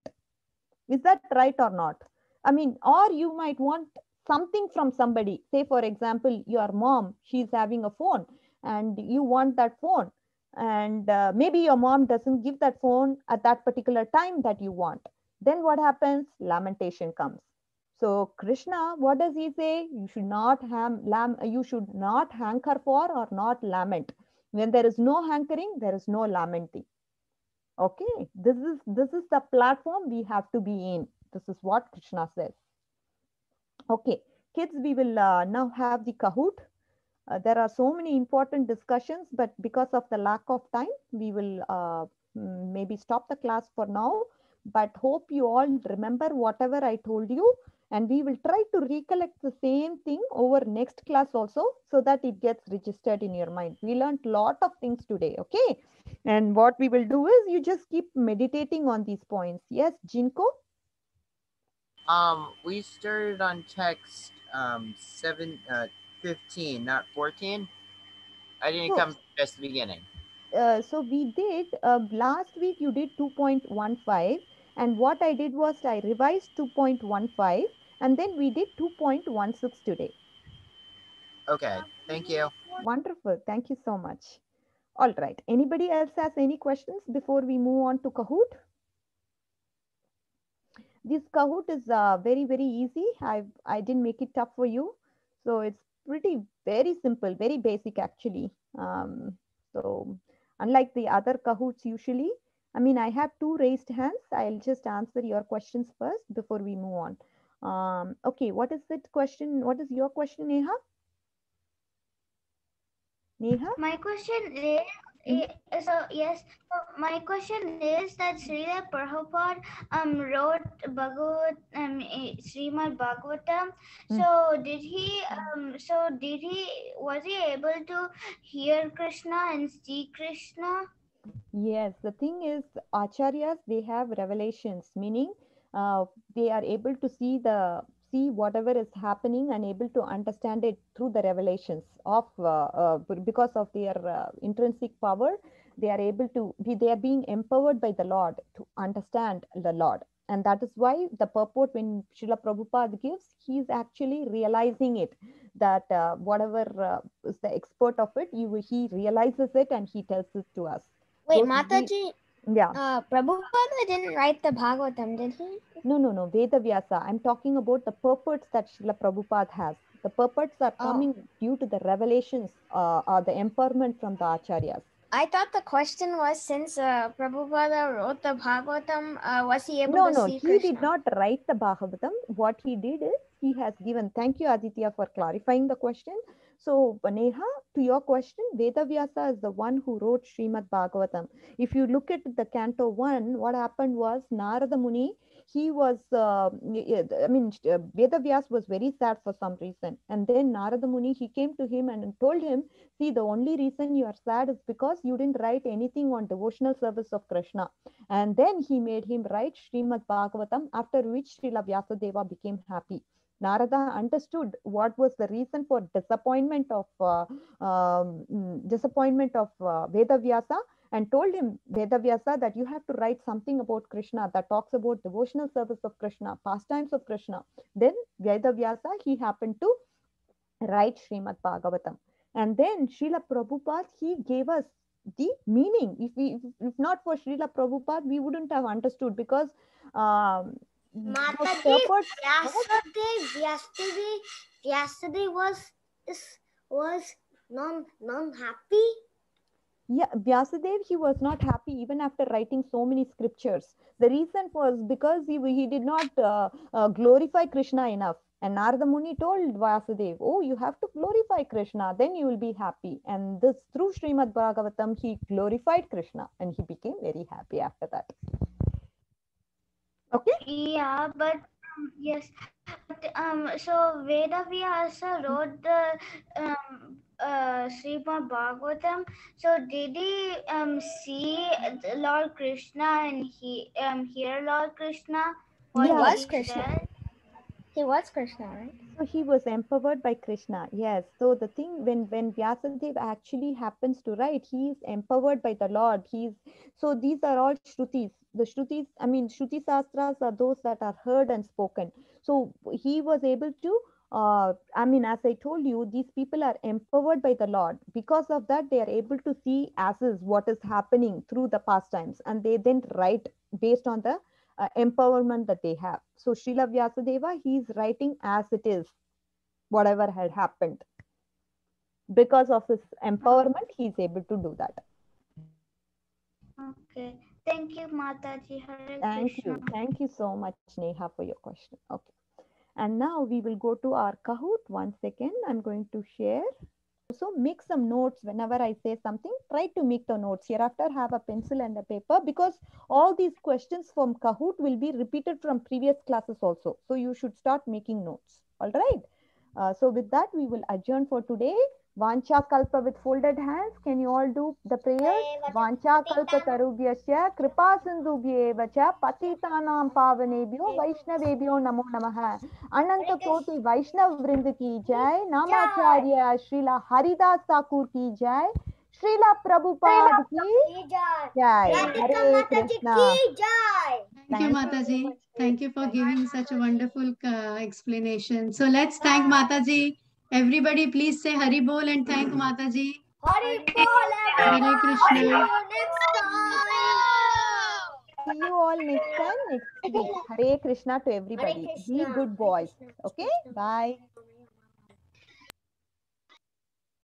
Is that right or not? I mean, or you might want something from somebody. Say, for example, your mom, she's having a phone and you want that phone. And maybe your mom doesn't give that phone at that particular time that you want. Then what happens? Lamentation comes. So Krishna, what does he say? You should not you should not hanker for or not lament. When there is no hankering, there is no lamenting. Okay, this is the platform we have to be in. This is what Krishna says. Okay, kids, we will now have the Kahoot. There are so many important discussions, but because of the lack of time, we will maybe stop the class for now. But hope you all remember whatever I told you, and we will try to recollect the same thing over next class also, so that it gets registered in your mind. We learned a lot of things today, okay? And what we will do is you just keep meditating on these points. Yes, Jinko? We started on text 15, not 14. I didn't So, come just the beginning. So we did last week you did 2.15, and what I did was I revised 2.15, and then we did 2.16 today. Okay, thank you. Wonderful. Thank you so much. All right. Anybody else has any questions before we move on to Kahoot? This Kahoot is very easy. I didn't make it tough for you, so it's very simple, very basic actually. So unlike the other Kahoots usually, I mean I have two raised hands. I'll just answer your questions first before we move on. Okay, what is that question? What is your question, Neha? Neha? My question is, my question is that Srila Prabhupada wrote Srimad Bhagavatam. So was he able to hear Krishna and see Krishna? Yes, the thing is, acharyas, they have revelations, meaning they are able to see whatever is happening and able to understand it through the revelations of because of their intrinsic power. They are able to they are being empowered by the Lord to understand the Lord, and that is why the purport when Srila Prabhupada gives, he is actually realizing it, that whatever is the expert of it, he realizes it and he tells it to us. Wait, Those Mataji, yeah. Prabhupada didn't write the Bhagavatam, did he? No. Veda Vyasa. I'm talking about the purports that Srila Prabhupada has. The purports are coming due to the revelations or the empowerment from the acharyas. I thought the question was, since Prabhupada wrote the Bhagavatam, was he able to see He Krishna? did not write the Bhagavatam. What he did is he has given. Thank you, Aditya, for clarifying the question. So, Neha, to your question, Vedavyasa is the one who wrote Srimad Bhagavatam. If you look at the Canto 1, what happened was Narada Muni, he was, Vedavyas was very sad for some reason. And then Narada Muni, he came to him and told him, see, the only reason you are sad is because you didn't write anything on devotional service of Krishna. And then he made him write Srimad Bhagavatam, after which Srila Vyasadeva became happy. Narada understood what was the reason for disappointment of Vedavyasa, and told him, Vedavyasa, that you have to write something about Krishna that talks about devotional service of Krishna, pastimes of Krishna. Then Vedavyasa, he happened to write Srimad Bhagavatam. And then Srila Prabhupada, he gave us the meaning. If not for Srila Prabhupada, we wouldn't have understood, because Mataji, Vyasadeva was non-happy. Yeah, Vyasadeva, he was not happy even after writing so many scriptures. The reason was because he did not glorify Krishna enough. And Narada Muni told Vyasadeva, oh, you have to glorify Krishna, then you will be happy. And this through Srimad Bhagavatam, he glorified Krishna and he became very happy after that. Okay? Yeah, but yes. But, so Veda Vyasa wrote the Srimad Bhagavatam. So did he see Lord Krishna and hear Lord Krishna? What Yeah. did Was he Krishna. say? He was Krishna, right? So he was empowered by Krishna. Yes. So the thing when Vyasadeva actually happens to write, he is empowered by the Lord. So these are all Shrutis. The Shrutis, I mean, Shruti Sastras are those that are heard and spoken. So he was able to I mean, as I told you, these people are empowered by the Lord. Because of that, they are able to see as is what is happening through the pastimes, and they then write based on the empowerment that they have. So Srila Vyasadeva, he is writing as it is, whatever had happened. Because of his empowerment, he is able to do that. Okay. Thank you, Mataji. Hare Thank Krishna. you. Thank you so much, Neha, for your question. Okay. And now we will go to our Kahoot. 1 second. I'm going to share. So make some notes whenever I say something. Try to make the notes. Hereafter, have a pencil and a paper, because all these questions from Kahoot will be repeated from previous classes also. So you should start making notes. All right. So with that, we will adjourn for today. Vancha Kalpa with folded hands. Can you all do the prayers? Vancha Kalpa Tarubhyasya Kripa Sindhubhyevacha Patitanam Pavanebhyo Vaishnavebhyo Namo Namaha. Ananta Koti Vaishnav Vrind ki jai. Namacharya Srila Haridas Thakur ki jai. Srila Prabhupada ki jai. Hare Krishna. Thank you, Mataji. Thank you for giving such a wonderful explanation. So let's thank Mataji. Everybody, please say Hari Bol and thank Mataji. Hari Bol, Hare Krishna. See you next time. See you all next time, next week. Hare Krishna to everybody. Be Krishna. good boys. Okay? Bye.